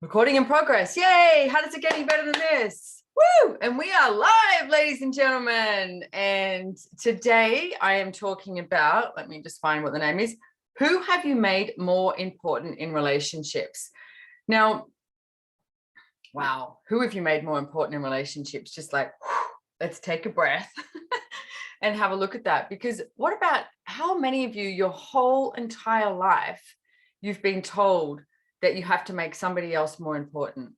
Recording in progress. Yay! How does it get any better than this? Woo! And we are live, ladies and gentlemen. And today I am talking about, let me just find what the name is. Who have you made more important in relationships? Now, wow, who have you made more important in relationships? Just like, whew, let's take a breath and have a look at that. Because what about how many of you, your whole entire life, you've been told that you have to make somebody else more important?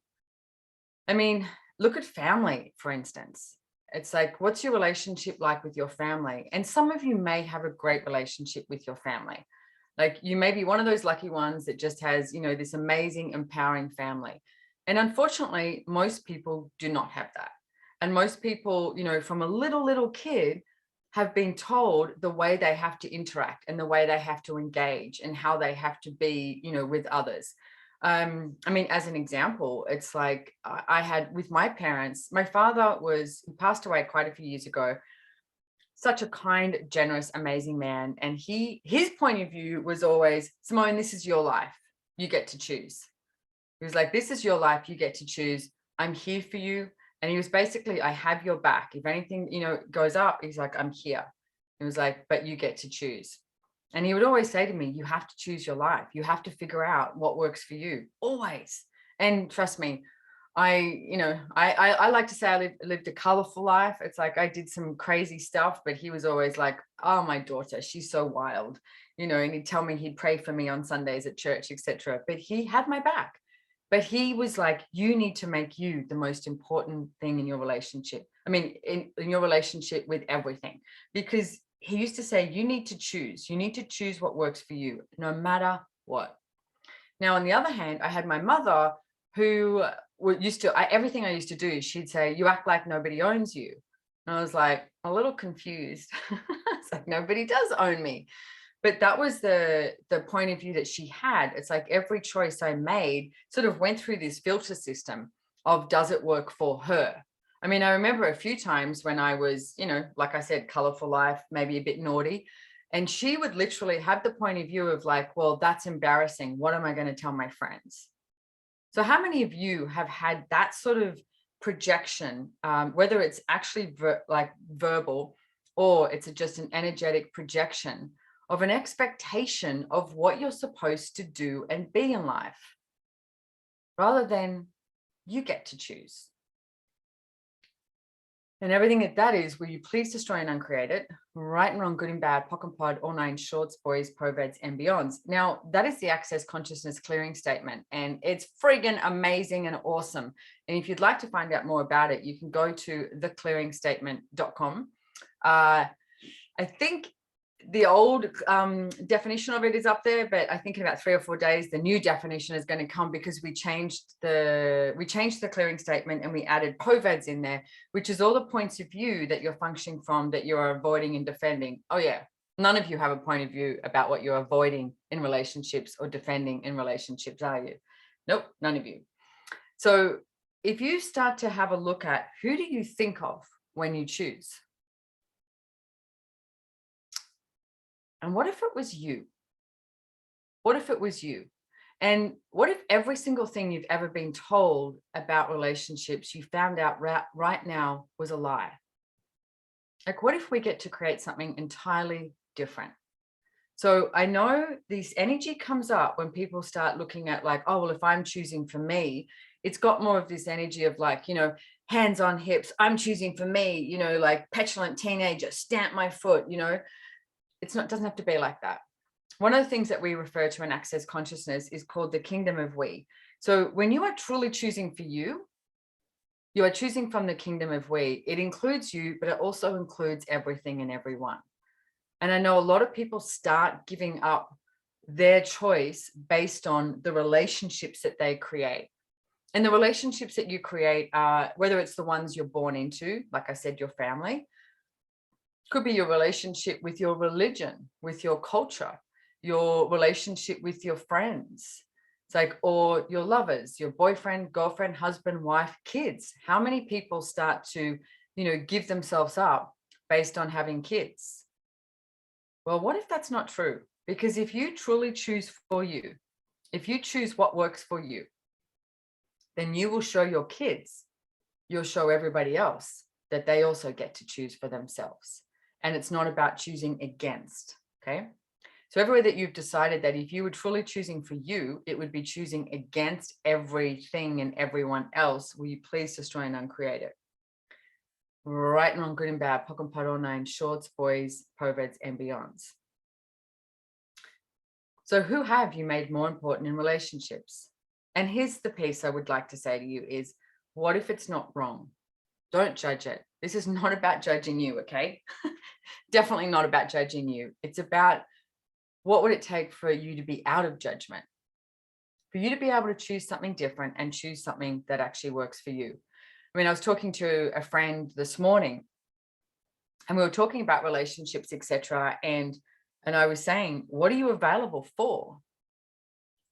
I mean, look at family, for instance. It's like, what's your relationship like with your family? And some of you may have a great relationship with your family. Like you may be one of those lucky ones that just has, you know, this amazing, empowering family. And unfortunately, most people do not have that. And most people, you know, from a little kid have been told the way they have to interact and the way they have to engage and how they have to be, you know, with others. I mean, as an example, it's like I had with my parents, my father passed away quite a few years ago. Such a kind, generous, amazing man. And his point of view was always, Simone, this is your life. You get to choose. He was like, this is your life. You get to choose. I'm here for you. And he was basically, I have your back. If anything, you know, goes up, he's like, I'm here. He was like, but you get to choose. And he would always say to me, you have to choose your life. You have to figure out what works for you, always. And trust me, I like to say I lived a colorful life. It's like I did some crazy stuff, but he was always like, oh, my daughter, she's so wild, you know, and he'd tell me he'd pray for me on Sundays at church, etc. But he had my back. But he was like, you need to make you the most important thing in your relationship. I mean, in your relationship with everything, because he used to say, you need to choose. You need to choose what works for you, no matter what. Now, on the other hand, I had my mother who everything I used to do, she'd say, you act like nobody owns you. And I was like, a little confused. It's like, nobody does own me. But that was the point of view that she had. It's like every choice I made sort of went through this filter system of, does it work for her? I mean, I remember a few times when I was, you know, like I said, colorful life, maybe a bit naughty. And she would literally have the point of view of like, well, that's embarrassing. What am I going to tell my friends? So how many of you have had that sort of projection, whether it's actually verbal or it's just an energetic projection of an expectation of what you're supposed to do and be in life, rather than you get to choose? And everything that is, will you please destroy and uncreate it? Right and wrong, good and bad, POC and POD, all nine shorts, boys, perverts, and beyonds. Now, that is the Access Consciousness Clearing Statement, and it's friggin' amazing and awesome. And if you'd like to find out more about it, you can go to theclearingstatement.com. I think the old definition of it is up there, but I think in about 3 or 4 days, the new definition is going to come, because we changed the clearing statement and we added POVADs in there, which is all the points of view that you're functioning from, that you're avoiding and defending. Oh yeah, none of you have a point of view about what you're avoiding in relationships or defending in relationships, are you? Nope, none of you. So if you start to have a look at, who do you think of when you choose? And what if it was you? What if it was you? And what if every single thing you've ever been told about relationships, you found out right now was a lie? Like, what if we get to create something entirely different? So I know this energy comes up when people start looking at like, oh, well, if I'm choosing for me, it's got more of this energy of like, you know, hands on hips, I'm choosing for me, you know, like petulant teenager, stamp my foot, you know. It doesn't have to be like that. One of the things that we refer to in Access Consciousness is called the kingdom of we. So when you are truly choosing for you, you are choosing from the kingdom of we. It includes you, but it also includes everything and everyone. And I know a lot of people start giving up their choice based on the relationships that they create. And the relationships that you create are, whether it's the ones you're born into, like I said, your family, could be your relationship with your religion, with your culture, your relationship with your friends. It's like, or your lovers, your boyfriend, girlfriend, husband, wife, kids. How many people start to, you know, give themselves up based on having kids? Well, what if that's not true? Because if you truly choose for you, if you choose what works for you, then you will show your kids, you'll show everybody else that they also get to choose for themselves. And it's not about choosing against, okay? So everywhere that you've decided that if you were truly choosing for you, it would be choosing against everything and everyone else, will you please destroy and uncreate it? Right and wrong, good and bad, POC and POD, all nine, shorts, boys, perverts, and beyonds. So who have you made more important in relationships? And here's the piece I would like to say to you is, what if it's not wrong? Don't judge it. This is not about judging you, okay? Definitely not about judging you. It's about what would it take for you to be out of judgment, for you to be able to choose something different and choose something that actually works for you. I mean, I was talking to a friend this morning and we were talking about relationships, etc. And I was saying, what are you available for?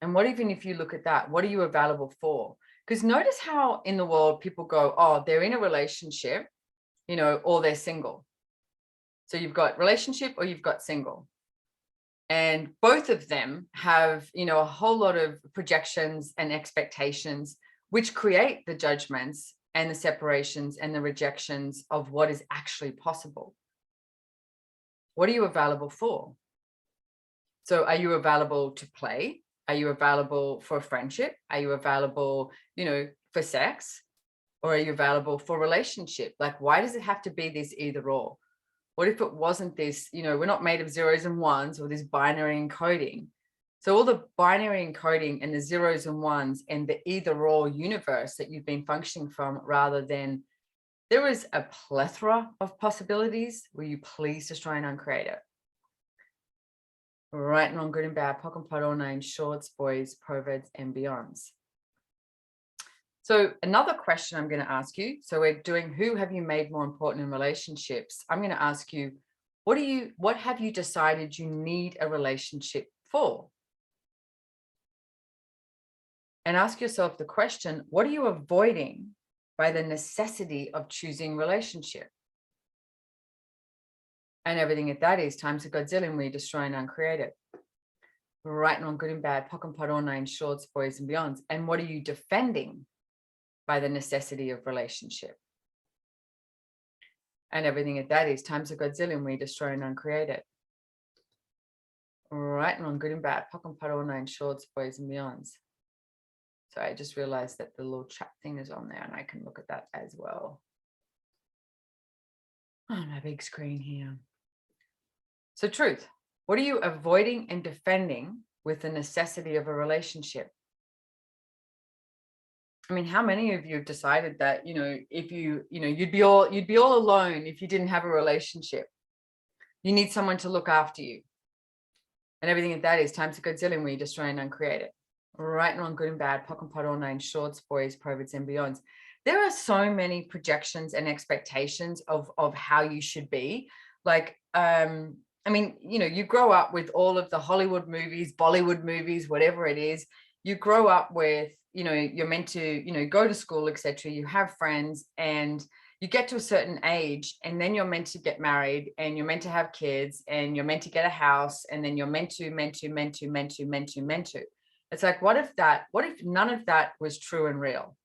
And what even if you look at that, what are you available for? Because notice how in the world people go, oh, they're in a relationship, you know, or they're single. So you've got relationship or you've got single. And both of them have, you know, a whole lot of projections and expectations, which create the judgments and the separations and the rejections of what is actually possible. What are you available for? So are you available to play? Are you available for friendship? Are you available, you know, for sex? Or are you available for relationship? Like, why does it have to be this either or? What if it wasn't this, you know, we're not made of zeros and ones or this binary encoding. So all the binary encoding and the zeros and ones and the either or universe that you've been functioning from, rather than there is a plethora of possibilities, will you please destroy and uncreate it? Right and wrong, good and bad, POC and POD, all nine, shorts, boys, perverts, and beyonds. So another question I'm going to ask you, so we're doing who have you made more important in relationships? I'm going to ask you, what have you decided you need a relationship for? And ask yourself the question, what are you avoiding by the necessity of choosing relationship? And everything that that is times a Godzilla, we destroy and uncreate it. Right and wrong, good and bad, POC and POD, all nine, shorts, boys, and beyonds. And what are you defending by the necessity of relationship? And everything that that is times a Godzilla, we destroy and uncreate it. Right and wrong, good and bad, POC and POD, all nine, shorts, boys, and beyonds. So I just realized that the little chat thing is on there and I can look at that as well. On my big screen here. So truth, what are you avoiding and defending with the necessity of a relationship? I mean, how many of you have decided that, you know, if you'd be all alone if you didn't have a relationship? You need someone to look after you. And everything that is times a Godzilla, we destroy and uncreate it. Right and wrong, good and bad, POC and POD, all nine, shorts, boys, perverts, and beyonds. There are so many projections and expectations of how you should be. Like, I mean, you know, you grow up with all of the Hollywood movies, Bollywood movies, whatever it is. You grow up with, you know, you're meant to, you know, go to school, etc. You have friends and you get to a certain age and then you're meant to get married and you're meant to have kids and you're meant to get a house and then you're meant to. It's like, what if none of that was true and real?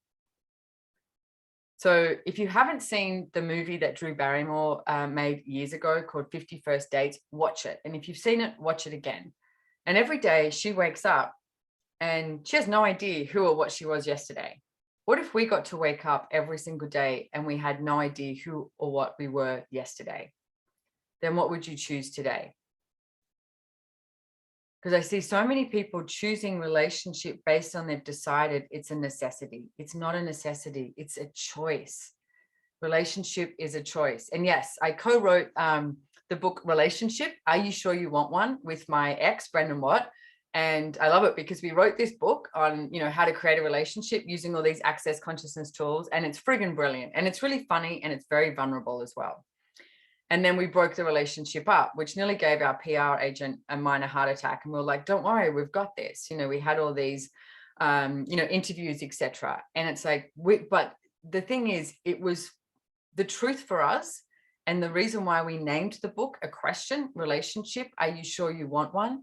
So if you haven't seen the movie that Drew Barrymore made years ago called 50 First Dates, watch it. And if you've seen it, watch it again. And every day she wakes up and she has no idea who or what she was yesterday. What if we got to wake up every single day and we had no idea who or what we were yesterday? Then what would you choose today? Because I see so many people choosing relationship based on they've decided it's a necessity. It's not a necessity. It's a choice. Relationship is a choice. And yes, I co-wrote the book Relationship. Are You Sure You Want One? With my ex, Brendan Watt. And I love it because we wrote this book on, you know, how to create a relationship using all these access consciousness tools. And it's friggin' brilliant. And it's really funny and it's very vulnerable as well. And then we broke the relationship up, which nearly gave our PR agent a minor heart attack. And we were like, don't worry, we've got this. You know, we had all these, you know, interviews, etc. And it's like, but the thing is, it was the truth for us. And the reason why we named the book a question, relationship, are you sure you want one?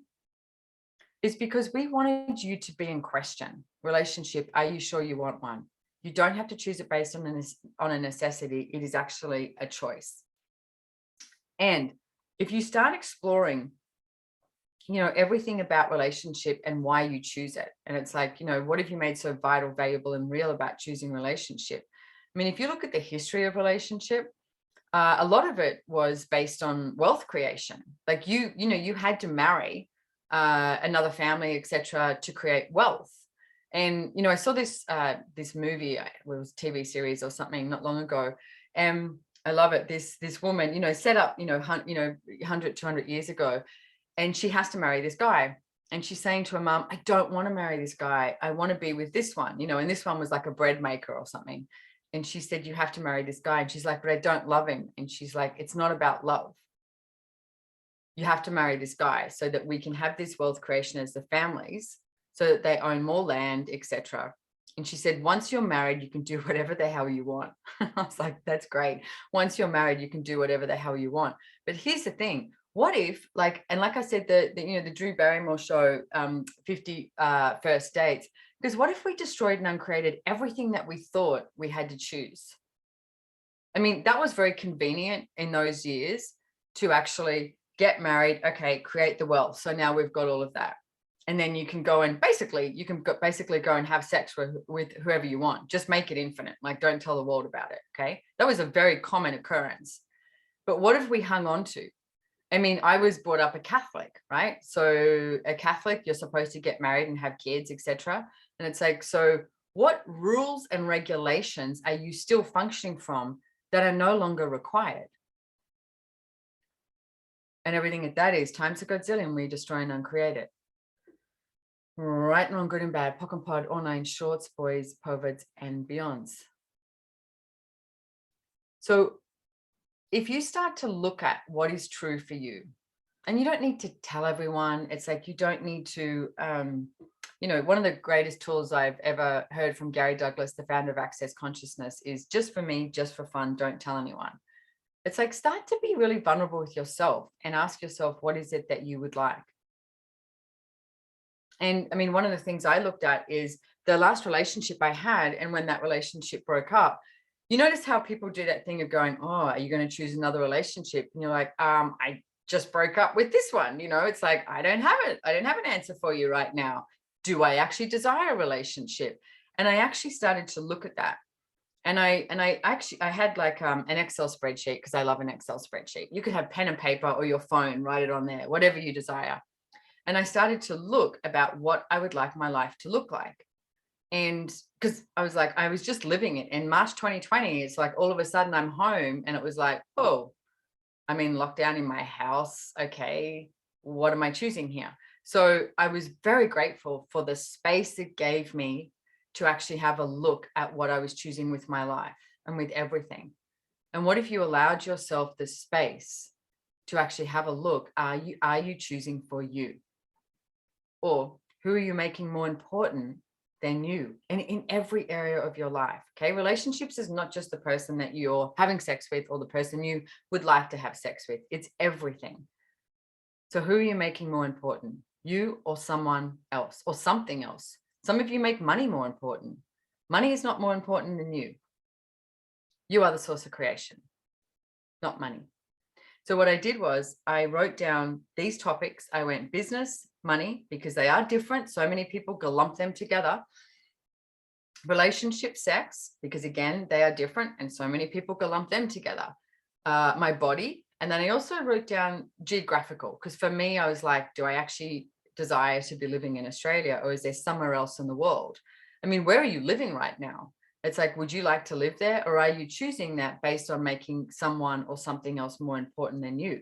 is because we wanted you to be in question. Relationship, are you sure you want one? You don't have to choose it based on a necessity. It is actually a choice. And if you start exploring, everything about relationship and why you choose it, and it's like, what have you made so vital, valuable, and real about choosing relationship? I mean, if you look at the history of relationship, a lot of it was based on wealth creation. Like you had to marry another family, etc., to create wealth. And I saw this movie, it was a TV series or something not long ago, and I love it. This woman, set up 100, 200 years ago, and she has to marry this guy. And she's saying to her mom, I don't want to marry this guy. I want to be with this one, and this one was like a bread maker or something. And she said, you have to marry this guy. And she's like, but I don't love him. And she's like, it's not about love. You have to marry this guy so that we can have this wealth creation as the families, so that they own more land, etc. And she said, once you're married, you can do whatever the hell you want. I was like, that's great. Once you're married, you can do whatever the hell you want. But here's the thing. What if, like I said, the Drew Barrymore show, 50 First Dates, because what if we destroyed and uncreated everything that we thought we had to choose? I mean, that was very convenient in those years to actually get married, okay, create the wealth. So now we've got all of that. And then you can go and basically go and have sex with whoever you want. Just make it infinite. Like, don't tell the world about it, okay? That was a very common occurrence. But what have we hung on to? I mean, I was brought up a Catholic, right? So a Catholic, you're supposed to get married and have kids, etc. And it's like, so what rules and regulations are you still functioning from that are no longer required? And everything at that is times a Godzillion, we destroy and uncreate it. Right and wrong, good and bad, pock and pod, all nine shorts, boys, perverts, and beyonds. So if you start to look at what is true for you, and you don't need to tell everyone, it's like you don't need to, one of the greatest tools I've ever heard from Gary Douglas, the founder of Access Consciousness, is just for me, just for fun, don't tell anyone. It's like, start to be really vulnerable with yourself and ask yourself, what is it that you would like? And I mean, one of the things I looked at is the last relationship I had. And when that relationship broke up, you notice how people do that thing of going, oh, are you going to choose another relationship? And you're like, I just broke up with this one. It's like, I don't have it. I don't have an answer for you right now. Do I actually desire a relationship? And I actually started to look at that. And I had like an Excel spreadsheet, because I love an Excel spreadsheet. You could have pen and paper or your phone, write it on there, whatever you desire. And I started to look about what I would like my life to look like. And because I was like, I was just living it. In March 2020, it's like all of a sudden I'm home, and it was like, oh, I'm in lockdown in my house. Okay, what am I choosing here? So I was very grateful for the space it gave me to actually have a look at what I was choosing with my life and with everything. And what if you allowed yourself the space to actually have a look? Are you choosing for you? Or who are you making more important than you? And in every area of your life, okay? Relationships is not just the person that you're having sex with or the person you would like to have sex with. It's everything. So who are you making more important? You or someone else or something else? Some of you make money more important. Money is not more important than you. You are the source of creation, not money. So what I did was I wrote down these topics. I went business, money, because they are different. So many people lump them together. Relationship, sex, because again, they are different. And so many people lump them together. My body. And then I also wrote down geographical, because for me, I was like, do I actually desire to be living in Australia, or is there somewhere else in the world? I mean, where are you living right now? It's like, would you like to live there, or are you choosing that based on making someone or something else more important than you?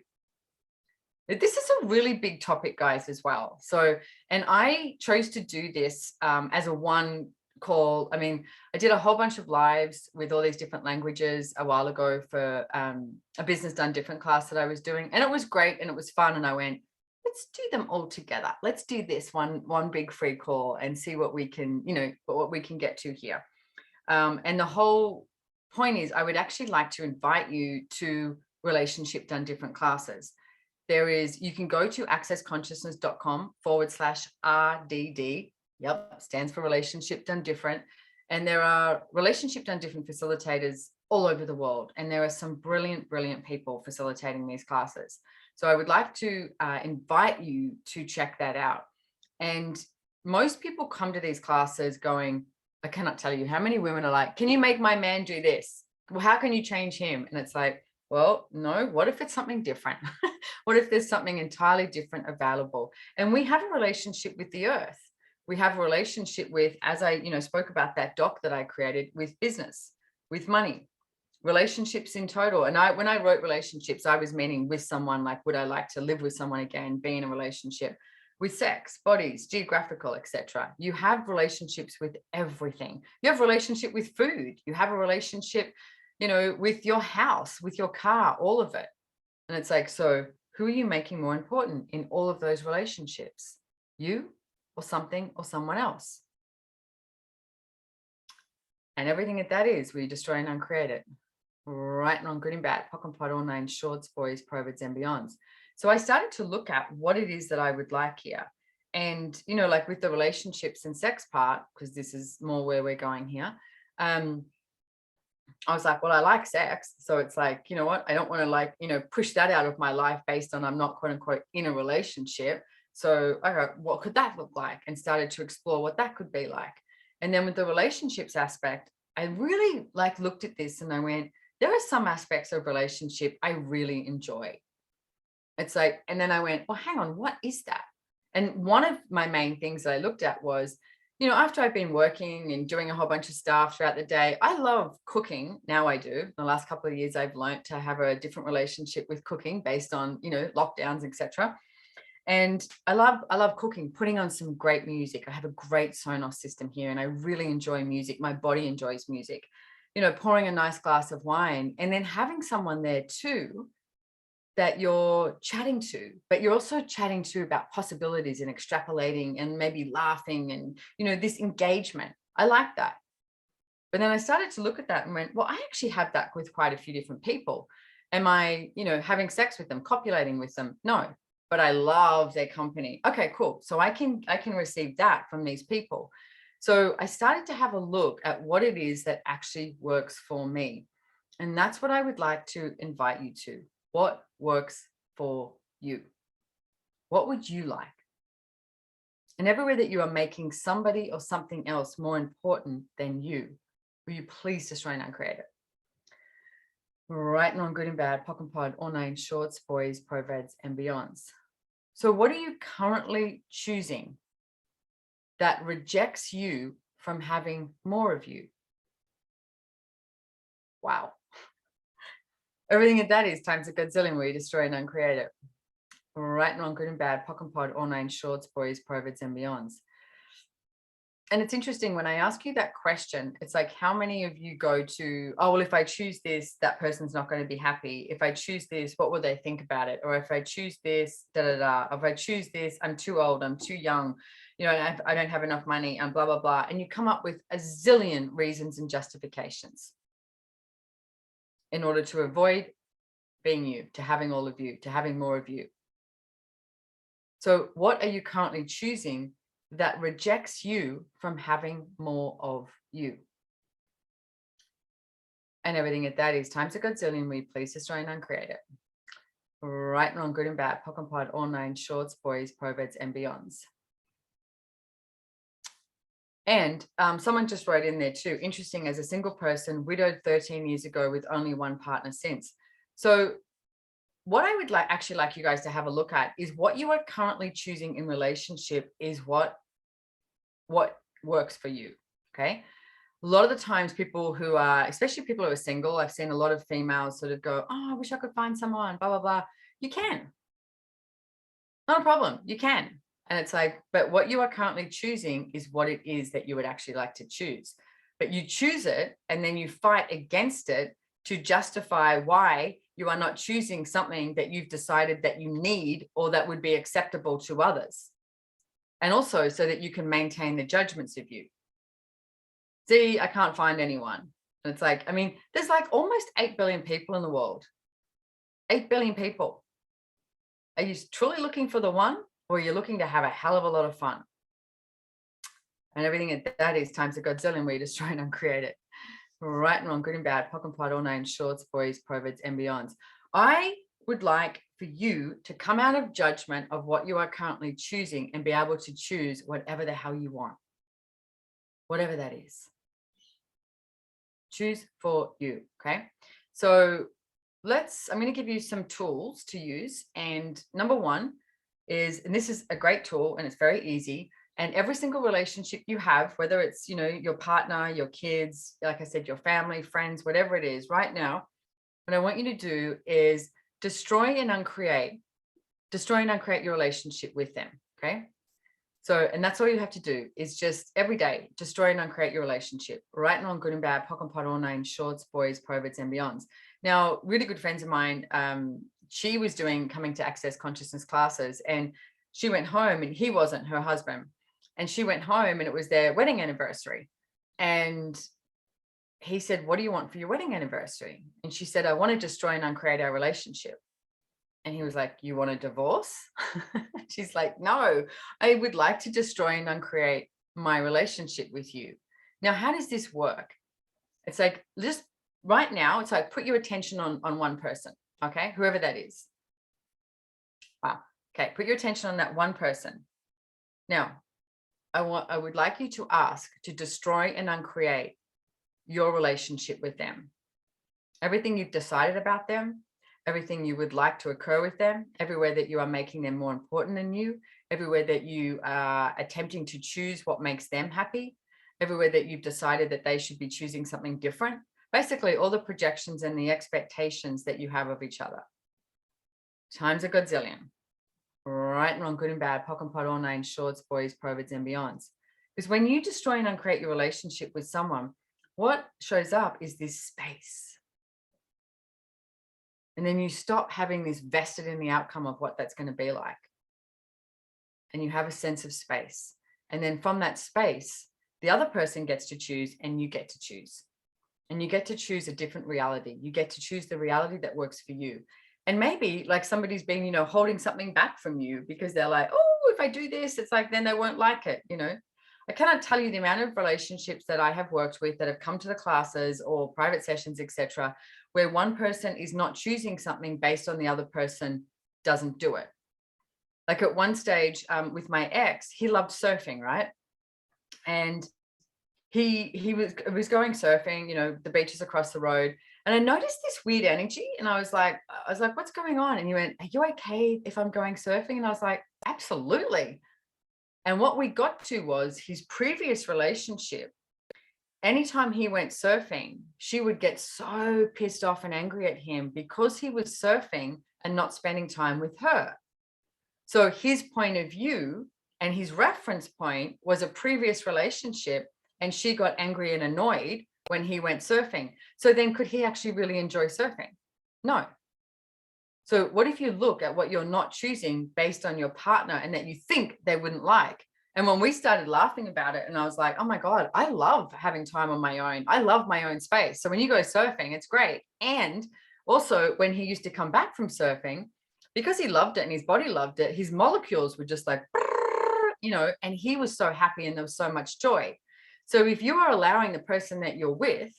This is a really big topic, guys, as well. So, and I chose to do this as a one call. I mean, I did a whole bunch of lives with all these different languages a while ago for a business done different class that I was doing. And it was great and it was fun. And I went, let's do them all together. Let's do this one big free call and see what we can, what we can get to here. And the whole point is I would actually like to invite you to relationship done different classes. you can go to accessconsciousness.com/RDD. Yep, stands for Relationship Done Different. And there are Relationship Done Different facilitators all over the world. And there are some brilliant, brilliant people facilitating these classes. So I would like to invite you to check that out. And most people come to these classes going, I cannot tell you how many women are like, can you make my man do this? Well, how can you change him? And it's like, well, no, what if it's something different? What if there's something entirely different available? And we have a relationship with the earth. We have a relationship with, as I, spoke about that doc that I created, with business, with money, relationships in total. And when I wrote relationships, I was meaning with someone, like, would I like to live with someone again, be in a relationship, with sex, bodies, geographical, etc. You have relationships with everything. You have a relationship with food. You have a relationship, with your house, with your car, all of it. And it's like, so who are you making more important in all of those relationships? You or something or someone else? And everything that is, we destroy and uncreate it. Right and wrong, good and bad, pock and pot, all names, shorts, boys, proverbs, and beyonds. So I started to look at what it is that I would like here. And, like with the relationships and sex part, because this is more where we're going here. I was like, well, I like sex. So it's like, you know what? I don't want to push that out of my life based on I'm not quote unquote in a relationship. So okay, what could that look like? And started to explore what that could be like. And then with the relationships aspect, I really looked at this and I went, there are some aspects of relationship I really enjoy. It's like, and then I went, well, hang on, what is that? And one of my main things that I looked at was, after I've been working and doing a whole bunch of stuff throughout the day, I love cooking. Now I do. The last couple of years, I've learned to have a different relationship with cooking based on, lockdowns, etc. And I love cooking, putting on some great music. I have a great Sonos system here and I really enjoy music. My body enjoys music, pouring a nice glass of wine and then having someone there too that you're chatting to, but you're also chatting to about possibilities and extrapolating and maybe laughing and, this engagement. I like that. But then I started to look at that and went, well, I actually have that with quite a few different people. Am I, having sex with them, copulating with them? No, but I love their company. Okay, cool. So I can receive that from these people. So I started to have a look at what it is that actually works for me. And that's what I would like to invite you to. What works for you? What would you like? And everywhere that you are making somebody or something else more important than you, will you please destroy and uncreate it? Right and wrong, good and bad, pock and pod, all names, shorts, boys, proverbs, and beyonds. So what are you currently choosing that rejects you from having more of you? Wow. Everything that is times a godzillion where you destroy and uncreate it. Right and wrong, good and bad, pock and pod, all names, shorts, boys, proverbs, and beyonds. And it's interesting when I ask you that question, it's like, how many of you go to, oh, well, if I choose this, that person's not going to be happy. If I choose this, what will they think about it? Or if I choose this, da, da, da. If I choose this, I'm too old, I'm too young, I don't have enough money and blah, blah, blah. And you come up with a zillion reasons and justifications in order to avoid being you, to having all of you, to having more of you. So what are you currently choosing that rejects you from having more of you? And everything at that is times a godzillion, we please destroy and uncreate it. Right and wrong, good and bad, pock and pod, all names, shorts, boys, proverbs, and beyonds. And someone just wrote in there too, interesting, as a single person, widowed 13 years ago with only one partner since. So what I would actually like you guys to have a look at is what you are currently choosing in relationship is what works for you. Okay. A lot of the times people who are, especially people who are single, I've seen a lot of females sort of go, oh, I wish I could find someone, blah, blah, blah. You can. Not a problem. You can. And it's like, but what you are currently choosing is what it is that you would actually like to choose. But you choose it and then you fight against it to justify why you are not choosing something that you've decided that you need or that would be acceptable to others. And also so that you can maintain the judgments of you. See, I can't find anyone. And it's like, I mean, there's like almost 8 billion people in the world. 8 billion people. Are you truly looking for the one, or are you looking to have a hell of a lot of fun? And everything that is times a godzillion, where you destroy and uncreate it. Right and wrong, good and bad, pock and pot, all names, shorts, boys, proverbs, and beyonds. I would like for you to come out of judgment of what you are currently choosing and be able to choose whatever the hell you want. Whatever that is. Choose for you, okay? So I'm going to give you some tools to use. And number one is, and this is a great tool and it's very easy, and every single relationship you have, whether it's, your partner, your kids, like I said, your family, friends, whatever it is right now, what I want you to do is destroy and uncreate your relationship with them. Okay. So, and that's all you have to do is just every day, destroy and uncreate your relationship, right and wrong, good and bad, pock and pot, all names, shorts, boys, proverbs, and beyonds. Now, really good friends of mine, she was doing coming to access consciousness classes, and she went home, and he wasn't her husband. And she went home, and it was their wedding anniversary. And he said, "What do you want for your wedding anniversary?" And she said, "I want to destroy and uncreate our relationship." And he was like, "You want a divorce?" She's like, "No, I would like to destroy and uncreate my relationship with you." Now, how does this work? It's like, just right now, it's like, put your attention on one person. Okay. Whoever that is. Wow. Okay. Put your attention on that one person. Now, I would like you to ask to destroy and uncreate your relationship with them. Everything you've decided about them, everything you would like to occur with them, everywhere that you are making them more important than you, everywhere that you are attempting to choose what makes them happy, everywhere that you've decided that they should be choosing something different. Basically, all the projections and the expectations that you have of each other. Times a godzillion. Right and wrong, good and bad, pock and pot, all names, shorts, boys, proverbs, and beyonds. Because when you destroy and uncreate your relationship with someone, what shows up is this space. And then you stop having this vested in the outcome of what that's going to be like. And you have a sense of space. And then from that space, the other person gets to choose, and you get to choose. And you get to choose a different reality. You get to choose the reality that works for you. And maybe like somebody's been, holding something back from you because they're like, "Oh, if I do this, it's like, then they won't like it." I cannot tell you the amount of relationships that I have worked with that have come to the classes or private sessions, etc., where one person is not choosing something based on the other person doesn't do it. Like at one stage with my ex, he loved surfing, right? And he was going surfing, the beaches across the road. And I noticed this weird energy, and I was like, "What's going on?" And he went, "Are you okay if I'm going surfing?" And I was like, "Absolutely." And what we got to was his previous relationship. Anytime he went surfing, she would get so pissed off and angry at him because he was surfing and not spending time with her. So his point of view and his reference point was a previous relationship, and she got angry and annoyed when he went surfing. So then could he actually really enjoy surfing? No. So what if you look at what you're not choosing based on your partner and that you think they wouldn't like? And when we started laughing about it, and I was like, "Oh my God, I love having time on my own. I love my own space." So when you go surfing, it's great. And also when he used to come back from surfing, because he loved it and his body loved it, his molecules were just like, and he was so happy and there was so much joy. So if you are allowing the person that you're with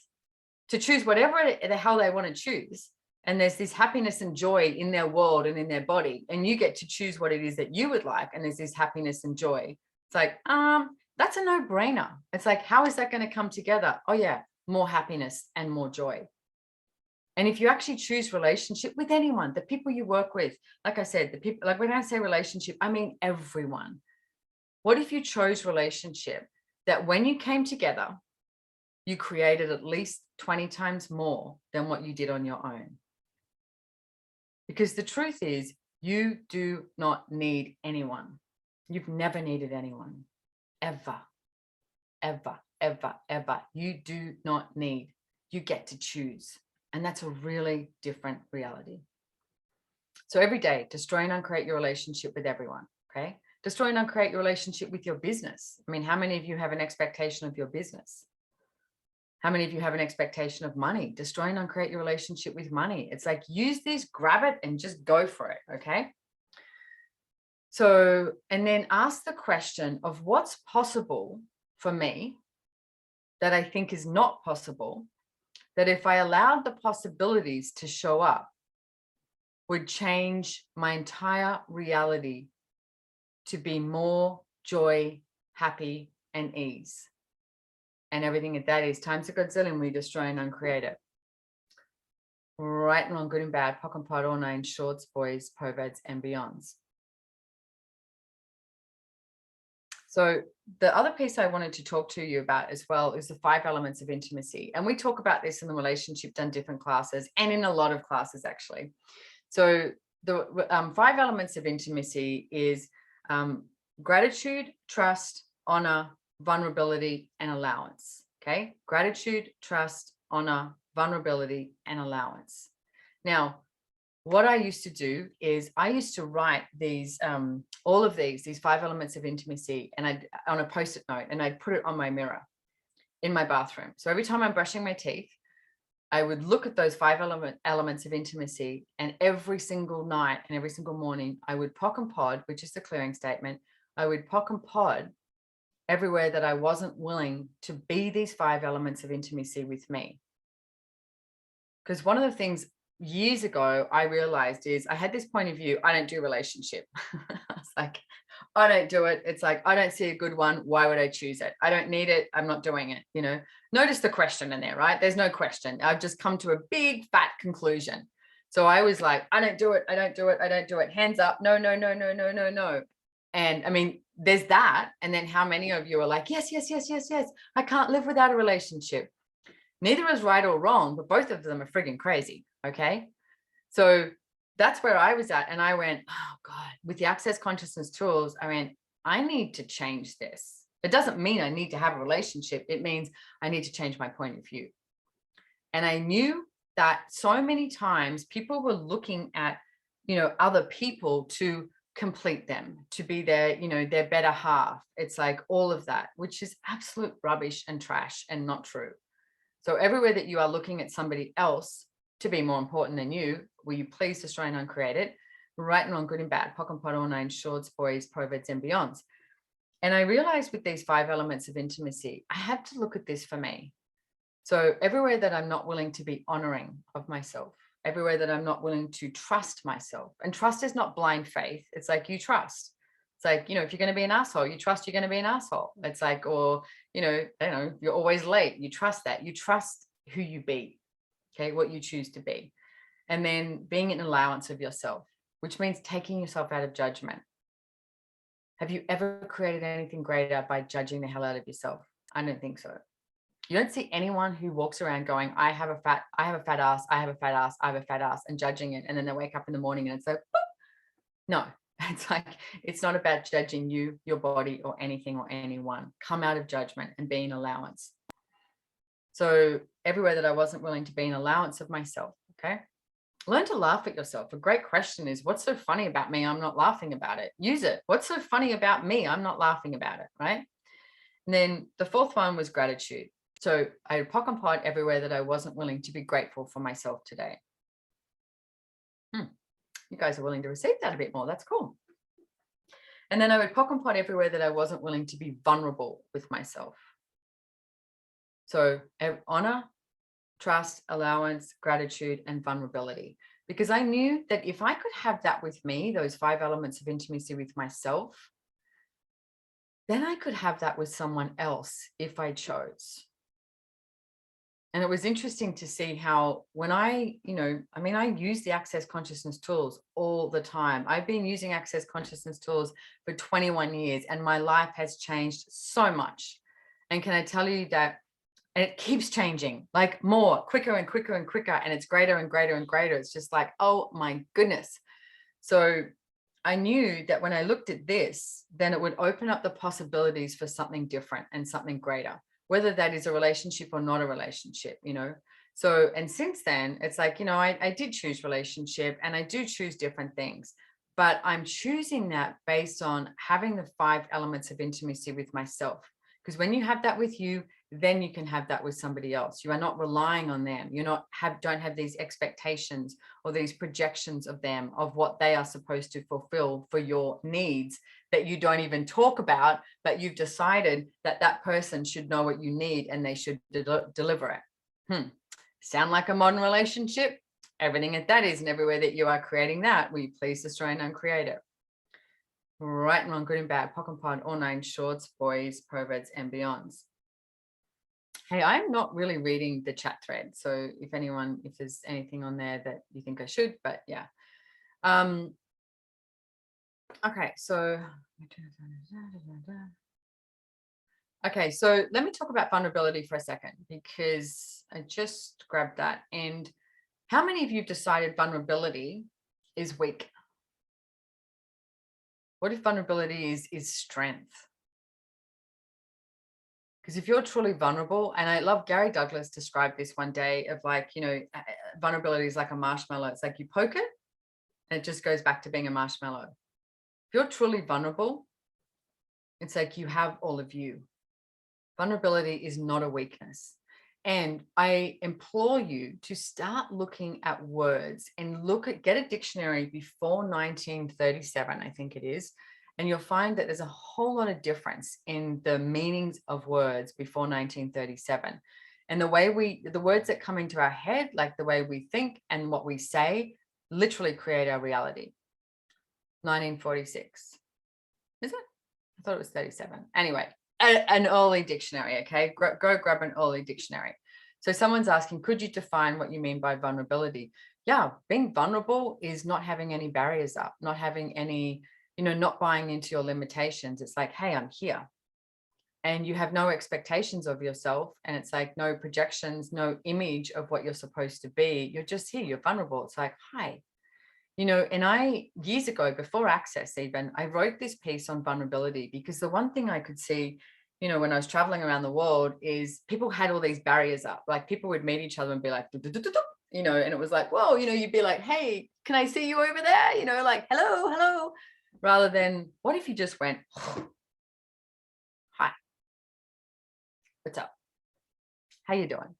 to choose whatever the hell they want to choose, and there's this happiness and joy in their world and in their body, and you get to choose what it is that you would like, and there's this happiness and joy, it's like, that's a no-brainer. It's like, how is that going to come together? Oh yeah, more happiness and more joy. And if you actually choose relationship with anyone, the people you work with, like I said, the people, like when I say relationship, I mean everyone. What if you chose relationship that when you came together, you created at least 20 times more than what you did on your own? Because the truth is, you do not need anyone. You've never needed anyone, ever, ever, ever, ever. You do not need. You get to choose. And that's a really different reality. So every day, destroy and uncreate your relationship with everyone, okay? Destroy and uncreate your relationship with your business. I mean, how many of you have an expectation of your business? How many of you have an expectation of money? Destroy and uncreate your relationship with money. It's like, use this, grab it, and just go for it, okay? So, and then ask the question of what's possible for me that I think is not possible, that if I allowed the possibilities to show up, would change my entire reality to be more joy, happy, and ease. And everything that is times a godzillion, we destroy and uncreate it. Right and wrong, good and bad, pock and pot, all nine, shorts, boys, perverts, and beyonds. So the other piece I wanted to talk to you about as well is the 5 elements of intimacy. And we talk about this in the Relationship Done Different classes and in a lot of classes, actually. So the 5 elements of intimacy is gratitude, trust, honor, vulnerability, and allowance. Okay. Gratitude, trust, honor, vulnerability, and allowance. Now, what I used to do is I used to write these, all of these 5 elements of intimacy, and I'd on a Post-it note, and I'd put it on my mirror in my bathroom. So every time I'm brushing my teeth, I would look at those 5 elements of intimacy, and every single night and every single morning, I would pock and pod, which is the clearing statement. I would pock and pod everywhere that I wasn't willing to be these 5 elements of intimacy with me. Because one of the things years ago I realized is I had this point of view, I don't do relationship. It's like, I don't do it. It's like, I don't see a good one. Why would I choose it? I don't need it. I'm not doing it. You know, notice the question in there, right? There's no question. I've just come to a big fat conclusion. So I was like, I don't do it. I don't do it. I don't do it. Hands up. No, no, no, no, no, no, no. And I mean, there's that. And then how many of you are like, yes, yes, yes, yes, yes. I can't live without a relationship. Neither is right or wrong, but both of them are friggin' crazy. Okay. So that's where I was at. And I went, oh God, with the Access Consciousness tools, I went, I need to change this. It doesn't mean I need to have a relationship. It means I need to change my point of view. And I knew that so many times people were looking at, you know, other people to complete them, to be their, you know, their better half. It's like all of that, which is absolute rubbish and trash and not true. So everywhere that you are looking at somebody else to be more important than you, will you please destroy and uncreate it? Right and wrong, good and bad, pock and pot, all nine, shorts, boys, perverts, and beyonds. And I realized with these 5 elements of intimacy, I had to look at this for me. So everywhere that I'm not willing to be honoring of myself, everywhere that I'm not willing to trust myself, and trust is not blind faith. It's like you trust. It's like, you know, if you're going to be an asshole, you trust you're going to be an asshole. It's like, or, you know, you're always late. You trust that. You trust who you be. Okay, what you choose to be. And then being an allowance of yourself, which means taking yourself out of judgment. Have you ever created anything greater by judging the hell out of yourself? I don't think so. You don't see anyone who walks around going, I have a fat ass, I have a fat ass, I have a fat ass, and judging it. And then they wake up in the morning and it's like, whoop. No, it's like, it's not about judging you, your body, or anything or anyone. Come out of judgment and be an allowance. So everywhere that I wasn't willing to be an allowance of myself, okay? Learn to laugh at yourself. A great question is, what's so funny about me? I'm not laughing about it. Use it. What's so funny about me? I'm not laughing about it, right? And then the 4th one was gratitude. So I would pock and pod everywhere that I wasn't willing to be grateful for myself today. You guys are willing to receive that a bit more. That's cool. And then I would pock and pod everywhere that I wasn't willing to be vulnerable with myself. So honor, trust, allowance, gratitude, and vulnerability. Because I knew that if I could have that with me, those 5 elements of intimacy with myself, then I could have that with someone else if I chose. And it was interesting to see how when I use the Access Consciousness tools all the time. I've been using Access Consciousness tools for 21 years and my life has changed so much. And can I tell you that, and it keeps changing, like more, quicker and quicker and quicker, and it's greater and greater and greater. It's just like, oh my goodness. So I knew that when I looked at this, then it would open up the possibilities for something different and something greater, whether that is a relationship or not a relationship, you know. So, and since then, it's like, you know, I did choose relationship and I do choose different things, but I'm choosing that based on having the 5 elements of intimacy with myself. Because when you have that with you, then you can have that with somebody else. You are not relying on them. Don't have these expectations or these projections of them, of what they are supposed to fulfill for your needs that you don't even talk about, but you've decided that that person should know what you need and they should deliver it. Sound like a modern relationship? Everything that is, and everywhere that you are creating that, will you please destroy and uncreate it? Right and wrong, good and bad, POC and POD, all nine shorts, boys, perverts, and beyonds. Hey, I'm not really reading the chat thread, so if there's anything on there that you think I should, but yeah. Okay, so let me talk about vulnerability for a second, because I just grabbed that. And how many of you decided vulnerability is weak? What if vulnerability is strength? Because if you're truly vulnerable, and I love Gary Douglas described this one day of like, vulnerability is like a marshmallow. It's like you poke it and it just goes back to being a marshmallow. If you're truly vulnerable, it's like you have all of you. Vulnerability is not a weakness. And I implore you to start looking at words and get a dictionary before 1937, I think it is. And you'll find that there's a whole lot of difference in the meanings of words before 1937. And the words that come into our head, like the way we think and what we say, literally create our reality. 1946. Is it? I thought it was 37. Anyway, an early dictionary, okay? Go grab an early dictionary. So someone's asking, could you define what you mean by vulnerability? Yeah, being vulnerable is not having any barriers up, not having any, not buying into your limitations. It's like, hey, I'm here. And you have no expectations of yourself. And it's like no projections, no image of what you're supposed to be. You're just here, you're vulnerable. It's like, hi. And I, years ago, before Access even, I wrote this piece on vulnerability, because the one thing I could see, when I was traveling around the world, is people had all these barriers up. Like people would meet each other and be like, and it was like, whoa, you'd be like, hey, can I see you over there? Like, hello, rather than, what if you just went, hi, what's up? How you doing?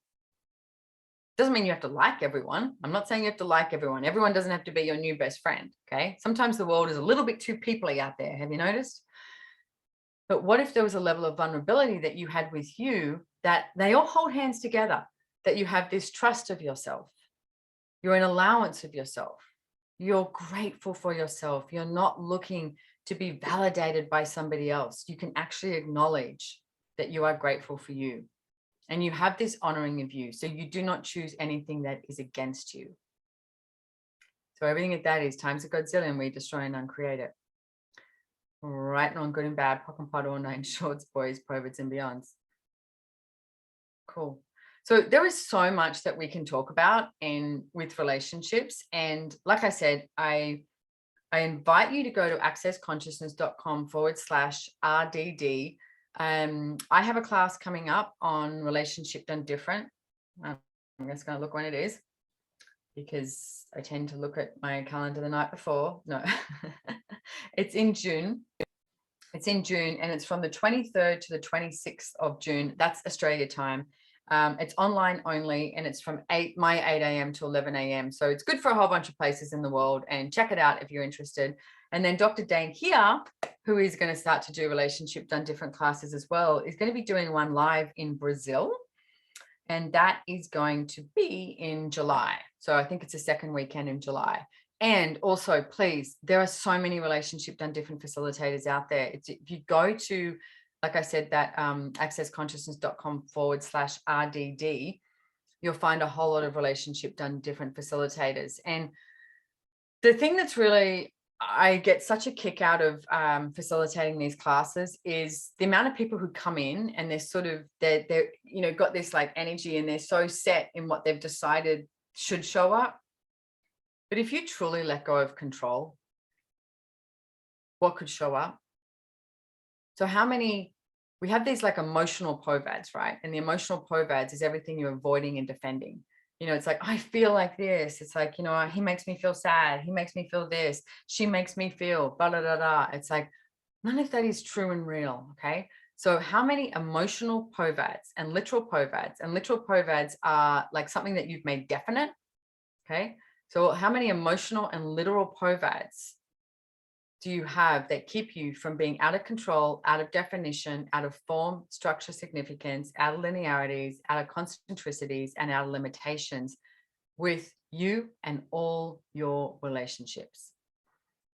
Doesn't mean you have to like everyone. I'm not saying you have to like everyone. Everyone doesn't have to be your new best friend, okay? Sometimes the world is a little bit too people-y out there. Have you noticed? But what if there was a level of vulnerability that you had with you, that they all hold hands together, that you have this trust of yourself, you're an allowance of yourself, you're grateful for yourself, you're not looking to be validated by somebody else. You can actually acknowledge that you are grateful for you. And you have this honoring of you. So you do not choose anything that is against you. So everything that is times a Godzilla, and we destroy and uncreate it. Right and wrong, good and bad, POC and POD, all nine shorts, boys, perverts, and beyonds. Cool. So there is so much that we can talk about with relationships. And like I said, I invite you to go to accessconsciousness.com/RDD. I have a class coming up on relationship done different. I'm just going to look when it is, because I tend to look at my calendar the night before. No, it's in June. It's in June, and it's from the 23rd to the 26th of June. That's Australia time. It's online only, and it's from 8 a.m. to 11 a.m. So it's good for a whole bunch of places in the world, and check it out if you're interested. And then Dr. Dane here, who is going to start to do relationship done different classes as well, is going to be doing one live in Brazil. And that is going to be in July. So I think it's the second weekend in July. And also, please, there are so many relationship done different facilitators out there. If you go to, like I said, that accessconsciousness.com/RDD, you'll find a whole lot of relationship done different facilitators. And the thing that's really, I get such a kick out of facilitating these classes is the amount of people who come in and they're sort of, they're got this like energy, and they're so set in what they've decided should show up. But if you truly let go of control, what could show up? So we have these like emotional POVADs, right? And the emotional POVADs is everything you're avoiding and defending. It's like, I feel like this. It's like, he makes me feel sad. He makes me feel this. She makes me feel blah, blah, blah, blah. It's like, none of that is true and real. Okay. So how many emotional povads and literal povads are like something that you've made definite? Okay. So how many emotional and literal povads do you have that keep you from being out of control, out of definition, out of form, structure, significance, out of linearities, out of concentricities, and out of limitations with you and all your relationships?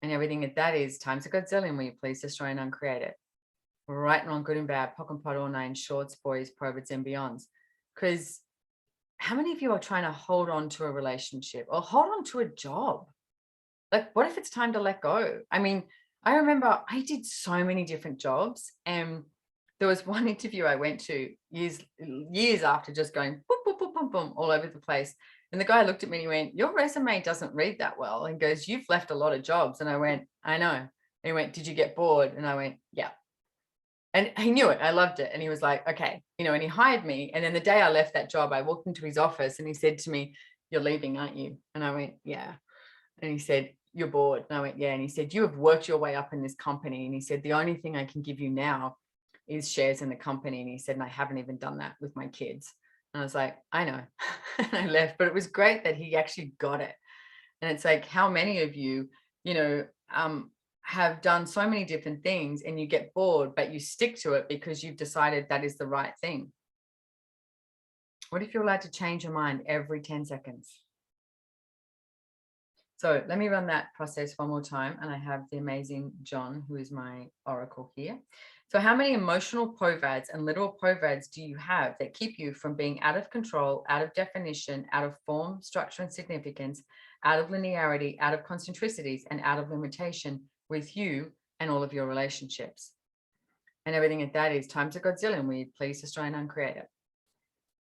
And everything that is times a godzillion, will you please destroy and uncreate it? Right and wrong, good and bad, pock and pot, all nine, shorts, boys, provids, and beyonds. Because how many of you are trying to hold on to a relationship or hold on to a job? Like, what if it's time to let go? I mean, I remember I did so many different jobs, and there was one interview I went to years after just going boom, boom, boom, boom, boom all over the place. And the guy looked at me and he went, "Your resume doesn't read that well." And goes, "You've left a lot of jobs." And I went, "I know." And he went, "Did you get bored?" And I went, "Yeah." And he knew it. I loved it. And he was like, "Okay," and he hired me. And then the day I left that job, I walked into his office and he said to me, "You're leaving, aren't you?" And I went, "Yeah." And he said, "You're bored?" And I went, "Yeah." And he said, "You have worked your way up in this company." And he said, "The only thing I can give you now is shares in the company." And he said, "And I haven't even done that with my kids." And I was like, "I know." And I left, but it was great that he actually got it. And it's like, how many of you, have done so many different things and you get bored, but you stick to it because you've decided that is the right thing? What if you're allowed to change your mind every 10 seconds? So let me run that process one more time. And I have the amazing John, who is my oracle here. So how many emotional povads and literal povads do you have that keep you from being out of control, out of definition, out of form, structure, and significance, out of linearity, out of concentricities, and out of limitation with you and all of your relationships? And everything that is times a godzillion, will you please destroy and uncreate it?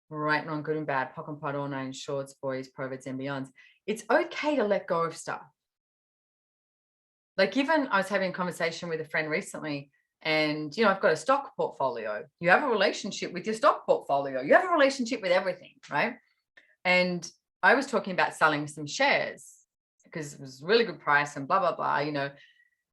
Right and wrong, good and bad, pock and pot, all nine, shorts, boys, provids, and beyonds. It's okay to let go of stuff. Like, even I was having a conversation with a friend recently, and I've got a stock portfolio. You have a relationship with your stock portfolio. You have a relationship with everything, right? And I was talking about selling some shares because it was a really good price and blah, blah, blah,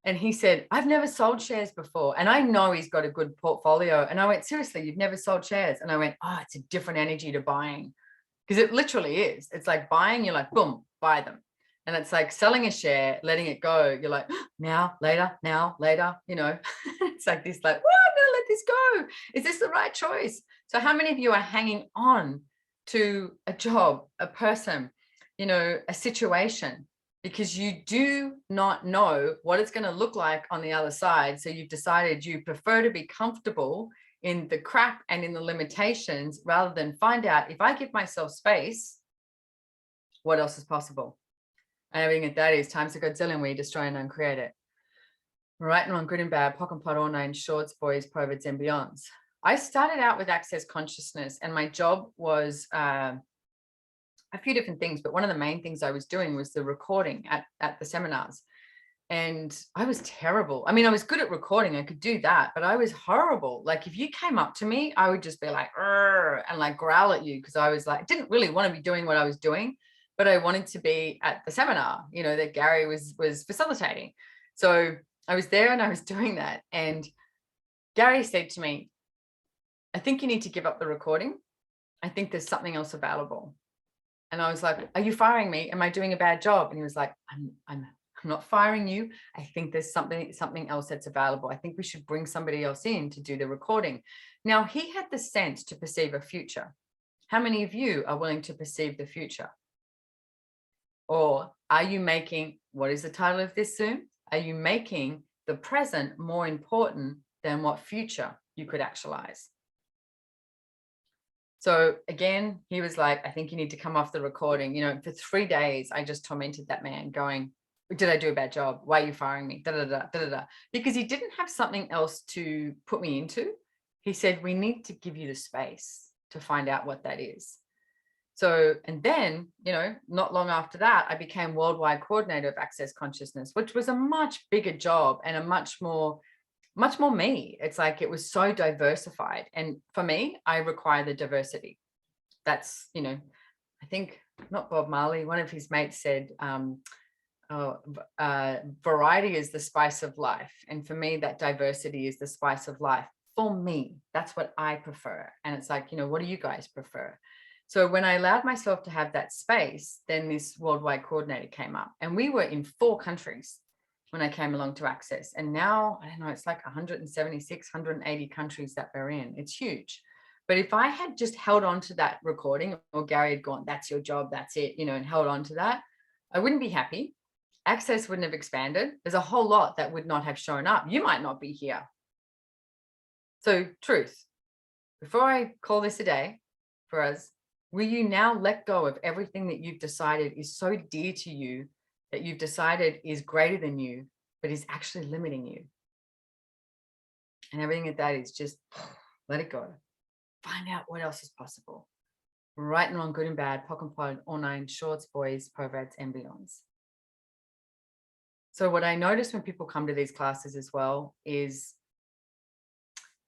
And he said, "I've never sold shares before." And I know he's got a good portfolio. And I went, "Seriously, you've never sold shares?" And I went, "Oh, it's a different energy to buying." Because it literally is. It's like buying, you're like, boom, buy them. And it's like selling a share, letting it go. You're like, now, later, It's like this, like, "Well, I'm gonna let this go. Is this the right choice?" So how many of you are hanging on to a job, a person, a situation, because you do not know what it's going to look like on the other side? So you've decided you prefer to be comfortable in the crap and in the limitations rather than find out, if I give myself space, what else is possible? And everything that is times a godzillion, where you destroy and uncreate it. Right and wrong, good and bad, pock and pot, all nine, shorts, boys, provids, and beyonds. I started out with access consciousness, and my job was a few different things, but one of the main things I was doing was the recording at the seminars. And I was terrible. I mean, I was good at recording. I could do that, but I was horrible. Like, if you came up to me, I would just be like, and like growl at you, because I was like, didn't really want to be doing what I was doing, but I wanted to be at the seminar, that Gary was facilitating. So I was there and I was doing that. And Gary said to me, "I think you need to give up the recording. I think there's something else available." And I was like, "Are you firing me? Am I doing a bad job?" And he was like, I'm not firing you. I think there's something else that's available. I think we should bring somebody else in to do the recording." Now, he had the sense to perceive a future. How many of you are willing to perceive the future? Or are you making, what is the title of this Zoom? Are you making the present more important than what future you could actualize? So again, he was like, "I think you need to come off the recording." For 3 days, I just tormented that man going, "Did I do a bad job? Why are you firing me?" Da, da, da, da, da, da. Because he didn't have something else to put me into. He said, "We need to give you the space to find out what that is." So, and then, not long after that, I became worldwide coordinator of access consciousness, which was a much bigger job and a much more me. It's like, it was so diversified. And for me, I require the diversity. That's, I think, not Bob Marley, one of his mates said, variety is the spice of life. And for me, that diversity is the spice of life. for me. That's what I prefer. And it's like, what do you guys prefer? So when I allowed myself to have that space, then this worldwide coordinator came up, and we were in 4 countries when I came along to Access. And now, I don't know, it's like 176, 180 countries that we're in. It's huge. But if I had just held on to that recording, or Gary had gone, that's your job, that's it, and held on to that, I wouldn't be happy. Access wouldn't have expanded. There's a whole lot that would not have shown up. You might not be here. So truth, before I call this a day for us, will you now let go of everything that you've decided is so dear to you, that you've decided is greater than you, but is actually limiting you? And everything that is, just let it go. Find out what else is possible. Right and wrong, good and bad, POC and POD, all 9, shorts, boys, perverts, and beyonds. So what I notice when people come to these classes as well is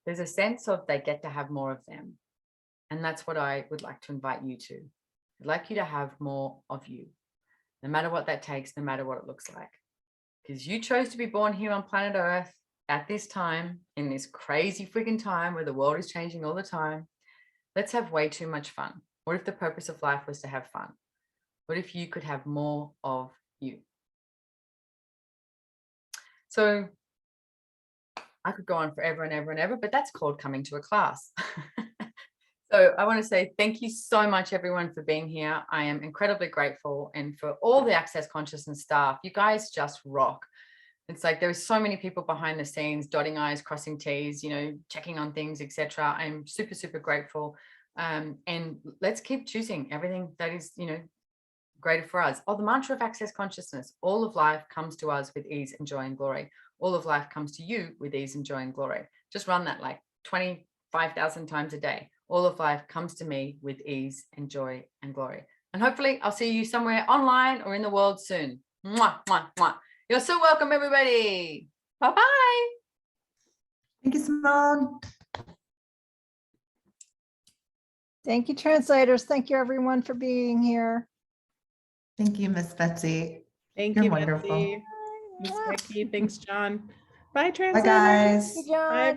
there's a sense of they get to have more of them. And that's what I would like to invite you to. I'd like you to have more of you, no matter what that takes, no matter what it looks like. Because you chose to be born here on planet Earth at this time, in this crazy freaking time where the world is changing all the time. Let's have way too much fun. What if the purpose of life was to have fun? What if you could have more of you? So I could go on forever and ever and ever, but that's called coming to a class. So I want to say thank you so much, everyone, for being here. I am incredibly grateful. And for all the Access Consciousness staff, you guys just rock. It's like there's so many people behind the scenes, dotting I's, crossing T's, checking on things, etc. I'm super, super grateful. And let's keep choosing everything that is, greater for us. Oh, the mantra of Access Consciousness: all of life comes to us with ease and joy and glory. All of life comes to you with ease and joy and glory. Just run that like 25,000 times a day. All of life comes to me with ease and joy and glory. And hopefully I'll see you somewhere online or in the world soon. Mwah, mwah, mwah. You're so welcome, everybody. Bye-bye. Thank you, Simone. Thank you, translators. Thank you, everyone, for being here. Thank you, Miss Betsy. Thank You're you, wonderful. Betsy. Miss Becky. Thanks, John. Bye, Bye, translators. guys. Good job. Bye.